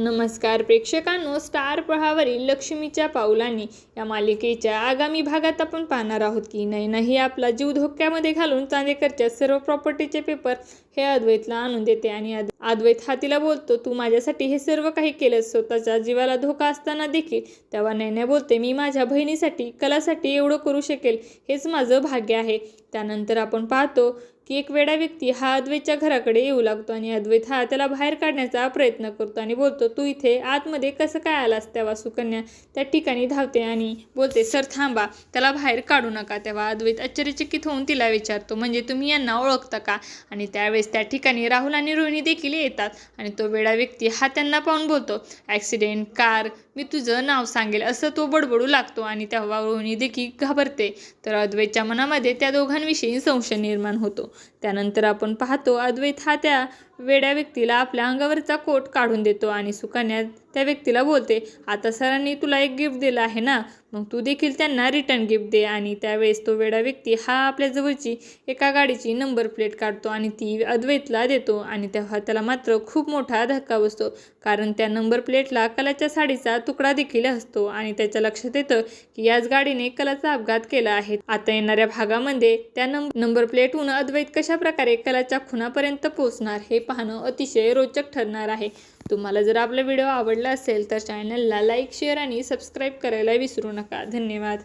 नमस्कार प्रेक्षकांनो, स्टार प्रवाहावरील लक्ष्मीच्या पावलांनी या मालिकेच्या आगामी भागात आपण पाहणार आहोत की नैना ही आपला जीव धोक्यामध्ये घालून चांदेकरच्या सर्व प्रॉपर्टीचे पेपर हे अद्वैतला आणून देते आणि अद्वैत हा तिला बोलतो, तू माझ्यासाठी हे सर्व काही केलंस, स्वतःच्या जीवाला धोका असताना देखील. तेव्हा नैना बोलते, मी माझ्या बहिणीसाठी कलासाठी एवढं करू शकेल, हेच माझं भाग्य आहे. त्यानंतर आपण पाहतो की एक वेडा व्यक्ती हा अद्वैतच्या घराकडे येऊ लागतो आणि अद्वैत हा त्याला बाहेर काढण्याचा प्रयत्न करतो आणि बोलतो, तू इथे आतमध्ये कसं काय आलास. तेव्हा सुकन्या त्या ठिकाणी धावते आणि बोलते, सर थांबा, त्याला बाहेर काढू नका. तेव्हा अद्वैत आश्चर्यचकित होऊन तिला विचारतो, म्हणजे तुम्ही यांना ओळखता का. आणि त्यावेळेस त्या ठिकाणी राहुल आणि रोहिणी देखील येतात आणि तो वेडा व्यक्ती हा त्यांना पाहून बोलतो, ॲक्सिडेंट, कार, मी तुझं नाव सांगेल, असं तो बडबडू लागतो. आणि तेव्हा रोहिणी देखील घाबरते. तर अद्वैतच्या मनामध्ये त्या दोघांविषयी संशय निर्माण होतो. त्यानंतर आपण पाहतो अद्वैत हा त्या वेड्या व्यक्तीला आपल्या अंगावरचा कोट काढून देतो आणि सुकन्या त्या व्यक्तीला बोलते, आता सरांनी तुला एक गिफ्ट दिलं आहे ना, मग तू देखील त्यांना रिटर्न गिफ्ट दे. आणि त्यावेळेस तो वेडा व्यक्ती हा आपल्या जवळची एका गाडीची नंबर प्लेट काढतो आणि ती अद्वैतला देतो. आणि तेव्हा त्याला मात्र खूप मोठा धक्का बसतो, कारण त्या नंबर प्लेटला कलाच्या साडीचा तुकडा देखील असतो आणि त्याच्या लक्षात येतं की याच गाडीने कलाचा अपघात केला आहे. आता येणाऱ्या भागामध्ये त्या नंबर प्लेटहून अद्वैत कशा प्रकारे कलाच्या खुनापर्यंत पोहोचणार हे पाहणं अतिशय रोचक ठरणार आहे. तुम्हाला जर आपला व्हिडिओ आवडला असेल तर चॅनलला लाईक, शेअर आणि सबस्क्राईब करायला विसरू नका. धन्यवाद.